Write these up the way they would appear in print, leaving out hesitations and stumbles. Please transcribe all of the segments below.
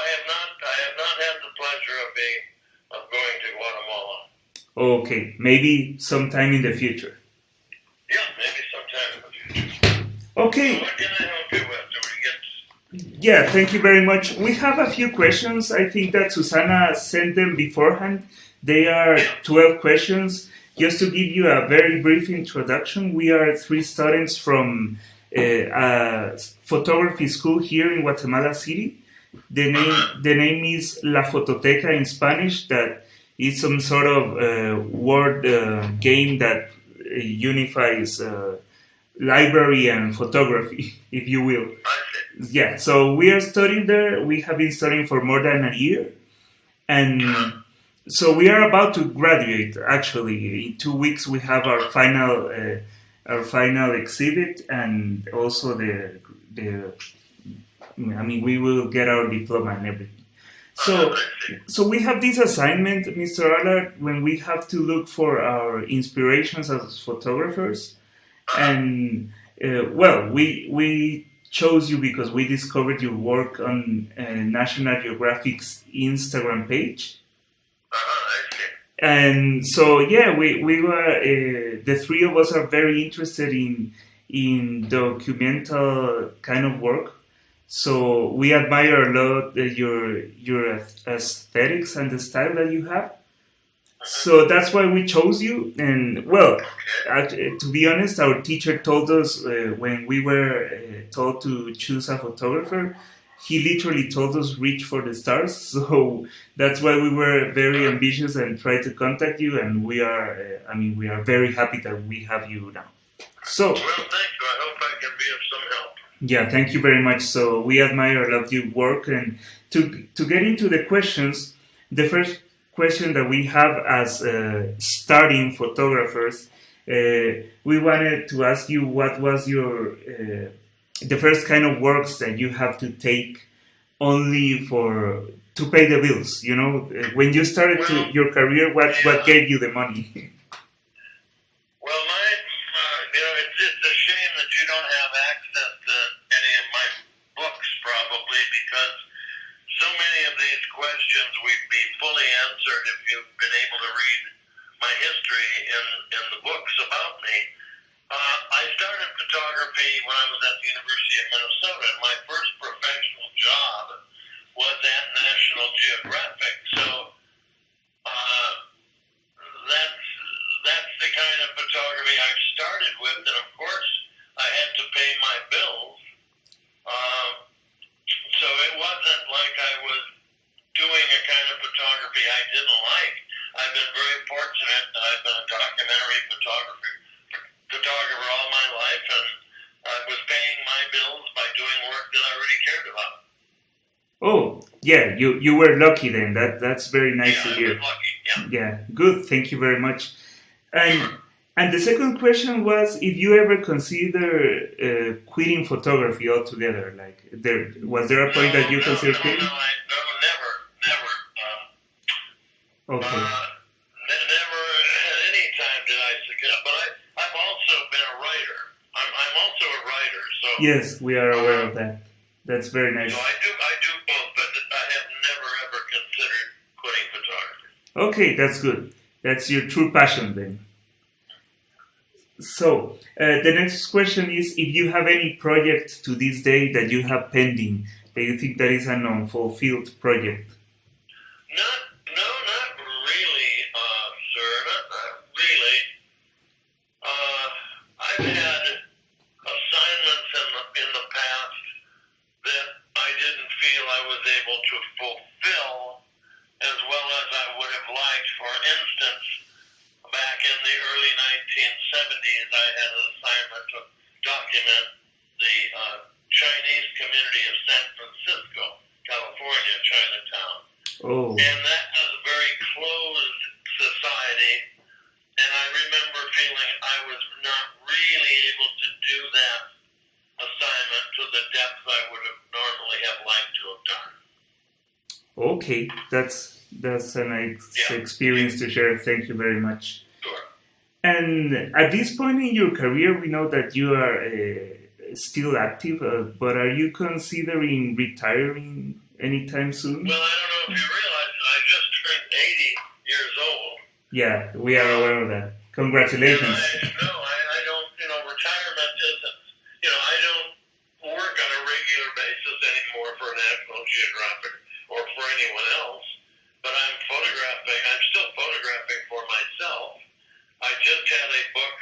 I have not. I have not had the pleasure of going to Guatemala. Okay, maybe sometime in the future. Yeah, maybe sometime in the future. So Okay, what can I help you with? Do we get? yeah, thank you very much. We have a few questions. I think that Susana sent them beforehand. They are 12 questions. Just to give you a very brief introduction, we are three students from a photography school here in Guatemala City. The name is La Fototeca in Spanish. That is some sort of word game that unifies library and photography, if you will. I see. Yeah, so we are studying there. We have been studying for more than a year, and so we are about to graduate. Actually, in 2 weeks we have our final exhibit, and also the I mean we will get our diploma and everything. So, I see. so we have this assignment, Mr. Allard, when we have to look for our inspirations as photographers, and well, we chose you because we discovered your work on National Geographic's Instagram page, I see. and so yeah, we were the three of us are very interested in documental kind of work. So we admire a lot your aesthetics and the style that you have. So that's why we chose you. And well, to be honest, our teacher told us when we were told to choose a photographer, he literally told us reach for the stars. So that's why we were very ambitious and tried to contact you. And we are, we are very happy that we have you now. So Well, thank you. I hope I can be of some help. yeah, thank you very much. So we admire a lot your work, and to get into the questions, the first question that we have as starting photographers, we wanted to ask you what was your the first kind of works that you have to take only for to pay the bills. You know, when you started Well, your career, what yeah. gave you the money? Well, it's a shame that you don't have access to any of my books, probably, because so many of these questions would be fully answered if you've been able to read my history in the books about me. I started photography when I was at the University of Minnesota, and my first professional job was at National Geographic. So uh, that's the kind of photography I started with, and of course I had to pay my bills. Uh, so it wasn't like I was doing a kind of photography I didn't like. I've been very fortunate. I've been a documentary photographer all my life, and I was paying my bills by doing work that I really cared about. Oh, yeah, you were lucky then. That's very nice to Yeah, I hear. was lucky. Yeah. Yeah, good. Thank you very much. And the second question was if you ever consider quitting photography altogether. Like, was there a point that you considered quitting? No, never, never. Okay. Never at any time did I suggest. But I've also been a writer. I'm also a writer. So Yes, we are aware of that. That's very nice. so I do both, but I have never ever considered quitting photography. Okay, that's good. That's your true passion then. So, the next question is if you have any project to this day that you have pending that you think that is an unfulfilled project. Not really, sir. Not really. I've had assignments in the past that I didn't feel I was able to fulfill as well as I would have liked. For instance, back in the early 1970s, I had an assignment to document the Chinese community of San Francisco, California, Chinatown. Oh, And that was a very closed society, and I remember feeling I was not really able to do that assignment to the depth I would have normally have liked to have done. okay. That's a nice Yeah. experience to share. Thank you very much. Sure. And at this point in your career, we know that you are still active, but are you considering retiring anytime soon? Well, I don't know if you realize that I just turned 80 years old. Yeah, we are aware of that. And Congratulations. I don't, retirement isn't, I don't work on a regular basis anymore for National Geographic or for anyone else, but I'm still photographing for myself. I just had a book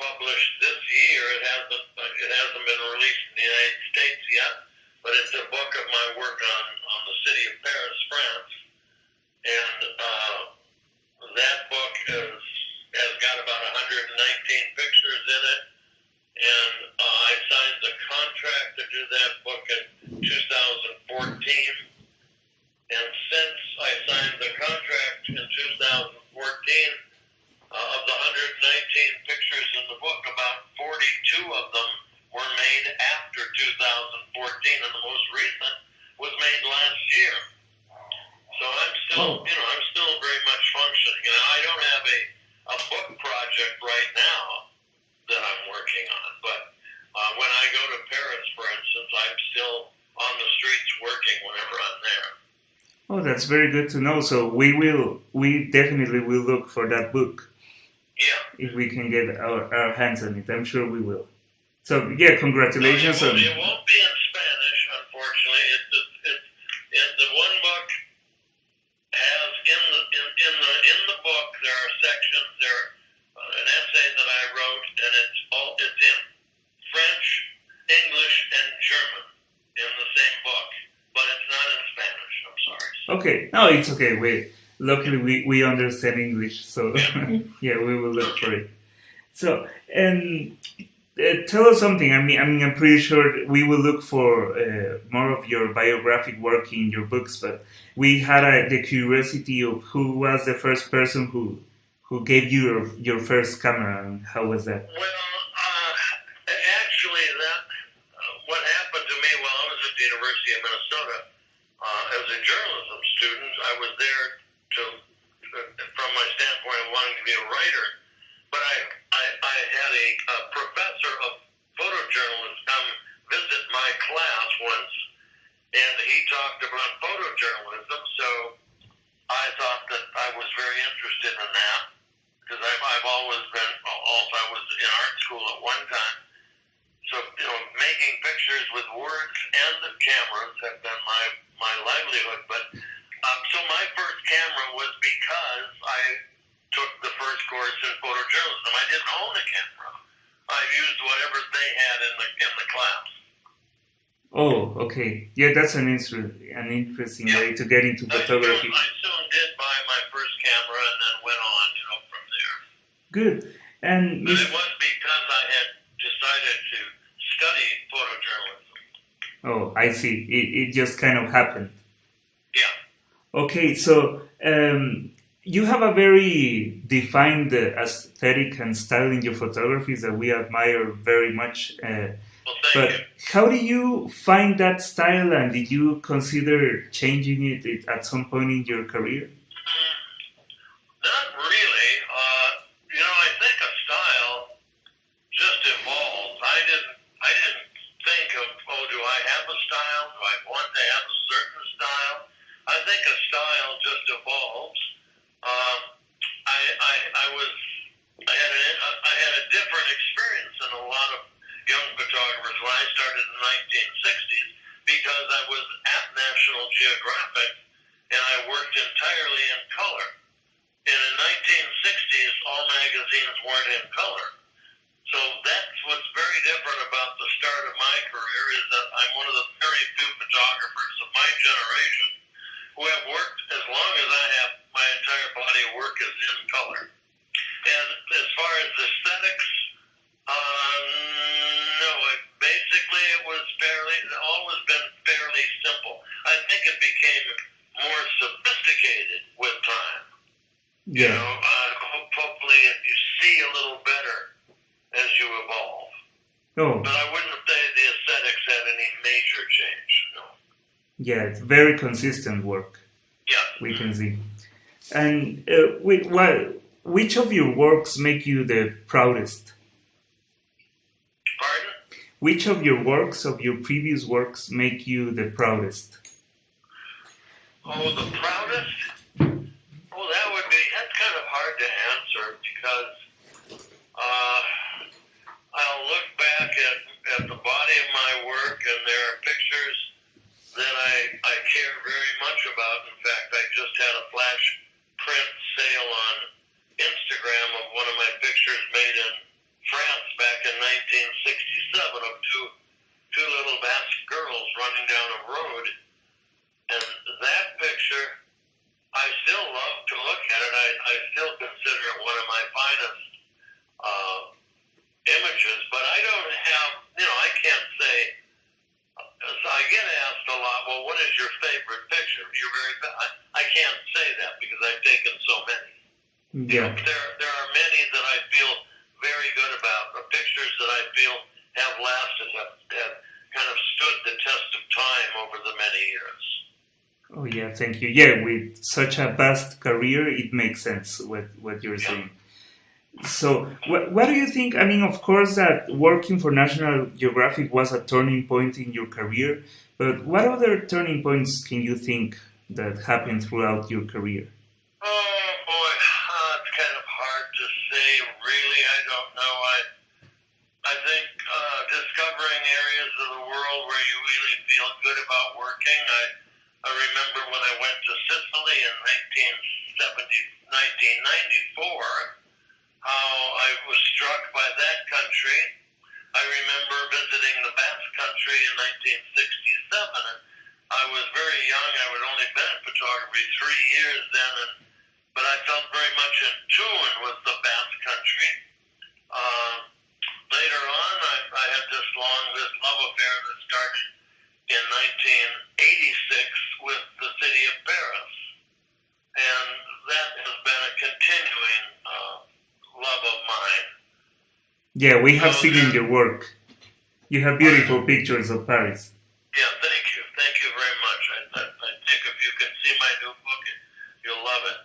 published this year. It hasn't been released in the United States yet, but it's a book of my work on the city of Paris, France, and that book has got about 119 pictures in it, and I signed the contract to do that book in 2014, and since I signed the contract in 2014, of the 119 pictures in the book, about 42 of them were made after 2014, and the most recent was made last year. So I'm still very much functioning. I don't have a book project right now that I'm working on, but when I go to Paris, for instance, I'm still on the streets working whenever I'm there. Oh, that's very good to know. So we definitely will look for that book. Yeah. If we can get our hands on it. I'm sure we will. So, yeah, congratulations. It won't be in Spanish, unfortunately. The one book has in the book there are sections. There an essay that I wrote, and it's in French, English, and German in the same book, but it's not in Spanish. I'm sorry. Okay, no, it's okay. Luckily, we understand English, so yeah, we will look for it. So, and tell us something. I mean, I'm pretty sure we will look for more of your biographic work in your books, but we had the curiosity of who was the first person who gave you your first camera, and how was that? Well, actually, what happened to me while I was at the University of Minnesota as a journalism student, I was there from my standpoint of wanting to be a writer, but I had a professor of photojournalism come visit my class once, and he talked about photojournalism, so I thought that I was very interested in that, because I've always been, also I was in art school at one time, so, making pictures with words and the cameras have been my livelihood, but so my first camera was because I took the first course in photojournalism. I didn't own a camera. I used whatever they had in the class. Oh, okay. Yeah, that's an interesting way to get into photography. I soon did buy my first camera and then went on, from there. Good. And but it was because I had decided to study photojournalism. Oh, I see. It just kind of happened. Yeah. Okay, so you have a very defined aesthetic and style in your photographies that we admire very much. Well, thank but you. how do you find that style, and did you consider changing it at some point in your career? Not really. I think a style just evolves. I didn't think of, do I have a style? Do I want to have a certain style? I think a style just evolves. I had a different experience than a lot of young photographers when I started in the 1960s, because I was at National Geographic and I worked entirely in color. In the 1960s, all magazines weren't in color. So that's what's very different about the start of my career, is that I'm one of the very few photographers of my generation who have worked, as long as I have, my entire body of work is in color. And as far as aesthetics, no, basically it was always been fairly simple. I think it became more sophisticated with time. Yeah. Hopefully you see a little better as you evolve. Oh. But I wouldn't say the aesthetics had any major change, no. Yeah, it's very consistent work. Yeah. We can see. And which of your works make you the proudest? Pardon? Which of your works, of your previous works, make you the proudest? Oh, the proudest? Oh, that's kind of hard to answer because uh, I'll look back at the body of my work, and there are pictures that I care very much about. In fact, I just had a flash print sale on Instagram of one of my pictures made in France back in 1967 of two little Basque girls running down a road. And that picture, I still love to look at it. I still consider it one of my finest images, but I don't have, I can't say, so I get asked a lot, well, what is your favorite picture? I can't say that because I've taken so many. Yeah. There are many that I feel very good about, the pictures that I feel have lasted, have kind of stood the test of time over the many years. Oh yeah, thank you. Yeah, with such a vast career, it makes sense what you're saying. So, what do you think? I mean, of course, that working for National Geographic was a turning point in your career, but what other turning points can you think that happened throughout your career? Oh boy, it's kind of hard to say. Really, I don't know. I think discovering areas of the world where you really feel good about working. I remember when I went to Sicily in 1994. How I was struck by that country. I remember visiting the Basque Country in 1967, and I was very young. I had only been in photography 3 years then, but I felt very much in tune with the Basque Country. Later on, I had this love affair that started in 1986 with the city of Paris, and that has been a continuing love of mine. Yeah, we have seen in your work. You have beautiful pictures of Paris. Yeah, thank you. Thank you very much. I think if you can see my new book, you'll love it.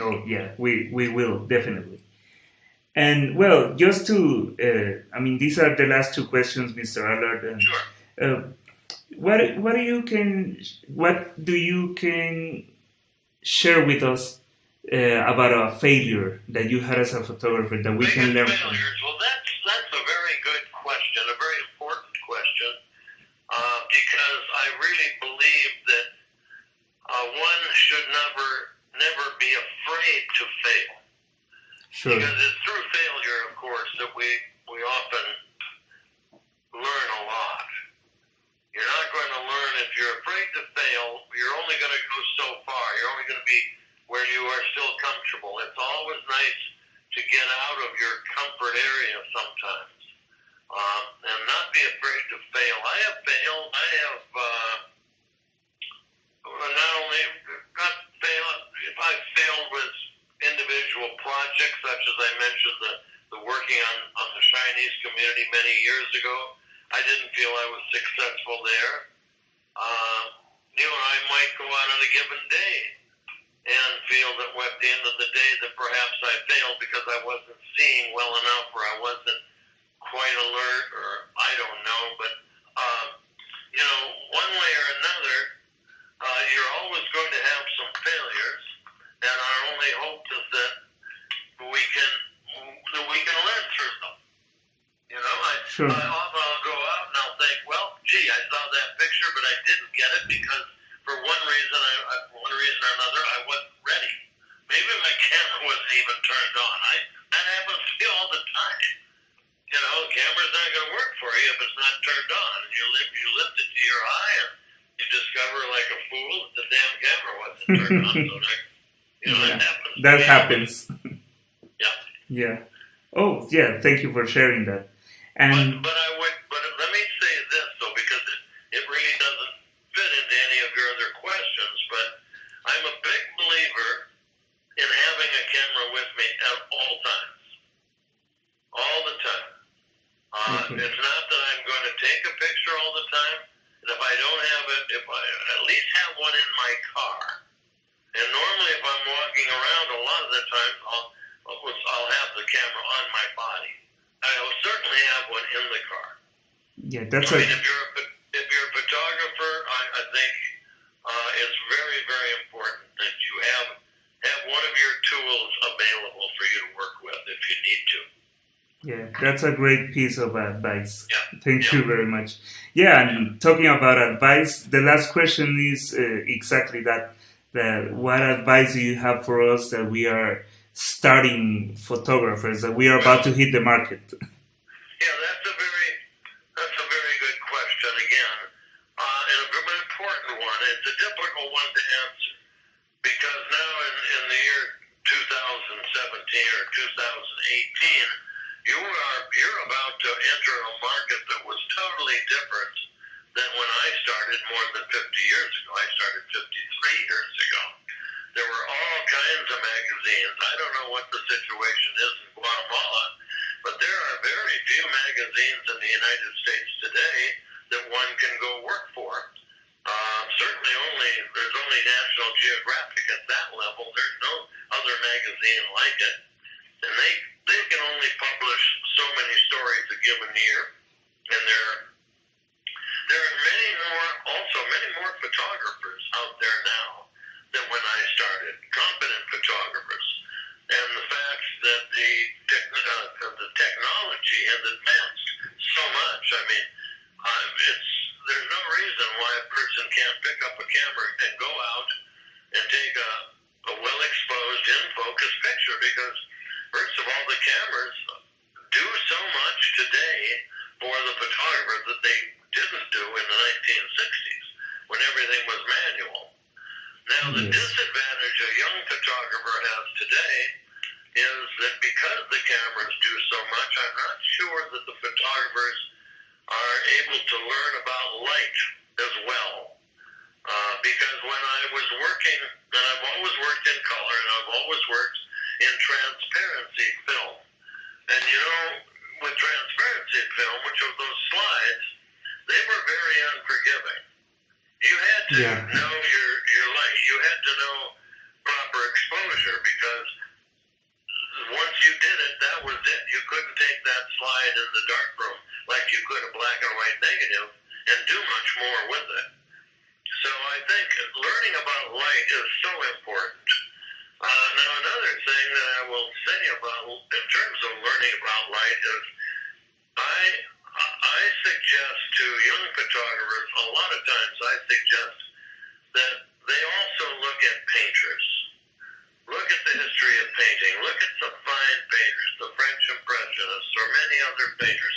Oh, yeah, we will, definitely. And, well, just to, these are the last two questions, Mr. Allard. And, sure. What do you can share with us about a failure that you had as a photographer that we can learn from? Well, that's a very good question, a very important question, because I really believe that one should never be afraid to fail. Sure. Because it's through failure, of course, that we often learn a lot. You're not going to learn if you're afraid to fail. You're only going to go so far. You're only going to be where you are still comfortable. It's always nice to get out of your comfort area sometimes, and not be afraid to fail. I have failed. I have if I failed with individual projects, such as I mentioned, the working on the Chinese community many years ago. I didn't feel I was successful there. I might go out on a given day and feel that at the end of the day that perhaps I failed because I wasn't seeing well enough, or I wasn't quite alert, or I don't know. But one way or another, you're always going to have some failures, and our only hope is that we can learn through them. Sure. I'll go out and I'll think, well, gee, I saw that picture, but I didn't get it because for one reason or another, I wasn't ready. Maybe my camera wasn't even turned on. That happens to me all the time. The camera's not going to work for you if it's not turned on. And you lift it to your eye and you discover like a fool that the damn camera wasn't turned on. So that happens. Yeah. Yeah. Oh, yeah. Thank you for sharing that. And but let me say this though, because it really doesn't fit into any of your other questions. But I'm a big believer in having a camera with me at all times, all the time. It's not that I'm going to take a picture all the time. And if I don't have it, if I at least have one in my car. And normally, if I'm walking around, a lot of the time I'll have the camera on my body. I will certainly have one in the car. Yeah, that's if you're a photographer, I think it's very, very Yeah, that's a great piece of advice. Yeah. Thank Yeah. you very much. Yeah, and talking about advice, the last question is exactly that. That what advice do you have for us that we are starting photographers, that we are about to hit the market? Yeah, that's a very good question again, and a very important one. It's a difficult one to answer because now in the year 2017 or 2018, you're about to enter a market that was totally different than when I started more than 50 years ago. I started 53 years ago. There were all kinds of magazines. I don't know what the situation is in Guatemala, but there are very few magazines in the United States today that one can go work for. Certainly there's only National Geographic at that level. There's no other magazine like it. And they can only publish so many stories a given year. And there are many more photographers out there now than when I started, competent photographers. And the fact that the technology has advanced so much, I mean, there's no reason why a person can't pick up a camera and go out and take a well-exposed, in-focus picture, because first of all, the cameras do so much today for the photographer that they didn't do in the 1960s when everything was manual. Now, the disadvantage a young photographer has today is that because the cameras do so much, I'm not sure that the photographers are able to learn about light as well. Because when I was working, and I've always worked in color, and I've always worked in transparency film. And you know, with transparency film, which are those slides, they were very unforgiving. You had to know your light. You had to know proper exposure, because once you did it, that was it. You couldn't take that slide in the darkroom like you could a black and white negative and do much more with it. So I think learning about light is so important. Now, another thing that I will say about, in terms of learning about light, is I suggest to young photographers, a lot of times I suggest that they also look at painters. Look at the history of painting. Look at the fine painters, the French Impressionists, or many other painters.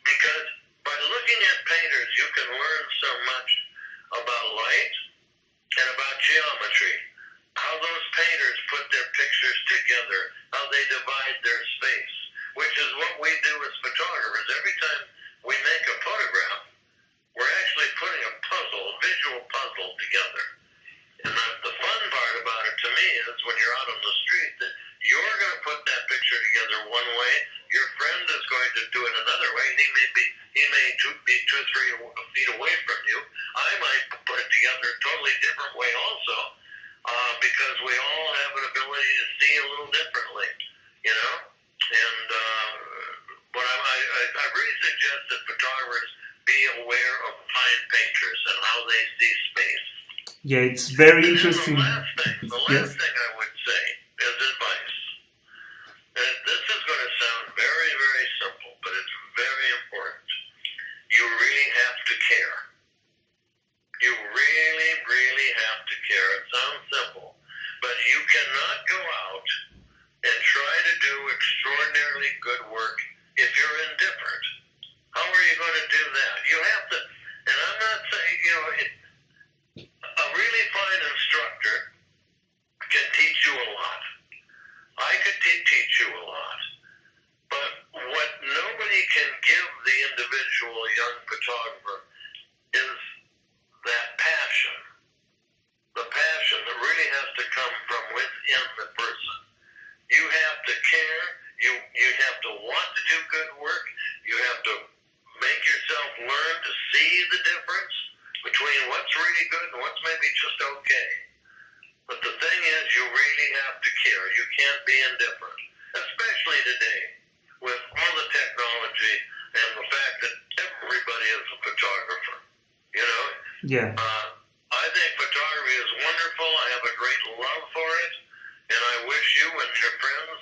Because by looking at painters, you can learn so much about light and about geometry. How those painters put their pictures together, how they divide their space, which is what we do as photographers. Every time we make a photograph, we're actually putting a puzzle, a visual puzzle together. And the fun part about it to me is when you're out on the street, that you're going to put that picture together one way, your friend is going to do it another way, and he may be 2-3 feet away from you. I might put it together a totally different way also, because we all have an ability to see a little differently, you know? And but I really suggest that photographers be aware of fine painters and how they see space. Yeah, it's very interesting. The last thing I would say is advice. And this is going to sound very, very simple, but it's very important. You really have to care. You really, really have to care. It sounds simple, but you cannot go out and try to do extraordinarily good work if you're indifferent. How are you going to do that? You have to, and I'm not saying, you know, a really fine instructor can teach you a lot. I could teach you a lot. But what nobody can give the individual young photographer is that passion. The passion that really has to come from within the person. You have to care. You have to want to do good work. You have to make yourself learn to see the difference between what's really good and what's maybe just okay. But the thing is, you really have to care. You can't be indifferent, especially today with all the technology and the fact that everybody is a photographer. You know? Yeah. I think photography is wonderful. I have a great love for it, and I wish you and your friends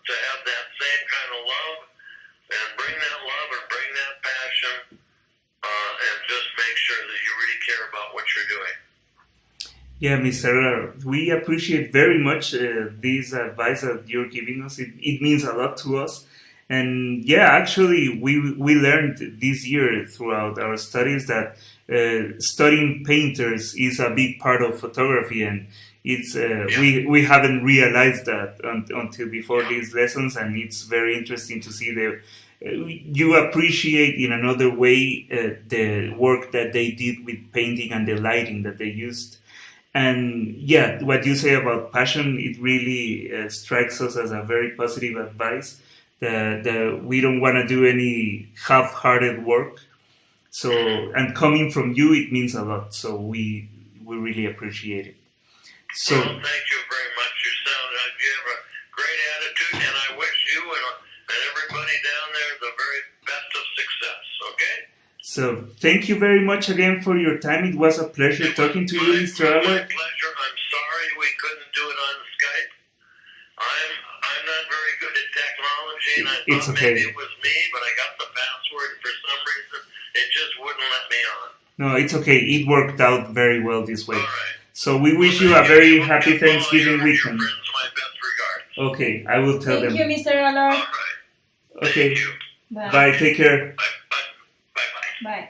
to have that same kind of love. care about what you're doing. Yeah, Mr. We appreciate very much this advice that you're giving us. It means a lot to us. And yeah, actually, we learned this year throughout our studies that studying painters is a big part of photography, and it's we haven't realized that until before these lessons, and it's very interesting to see the you appreciate in another way the work that they did with painting and the lighting that they used. And yeah, what you say about passion, it really strikes us as a very positive advice. That we don't want to do any half-hearted work. So, and coming from you, it means a lot. So we really appreciate it. So, well, thank you very much. You have a great attitude, and I wish you and everybody down there the very best of success. Okay. So thank you very much again for your time. It was a pleasure talking to you, Mr. My Albert. pleasure. I'm sorry we couldn't do it on Skype. I'm not very good at technology, and I It's thought okay. maybe it was me, but I got the password for some reason. It just wouldn't let me on. No, it's okay. It worked out very well this way. All right. So we wish you a very happy Thanksgiving weekend. Your friends my best regards. Okay, I will tell Thank them. you, Mr. Allard. All right. Okay, Thank you. Bye. bye. Take care. Bye. Bye. Bye. Bye. Bye.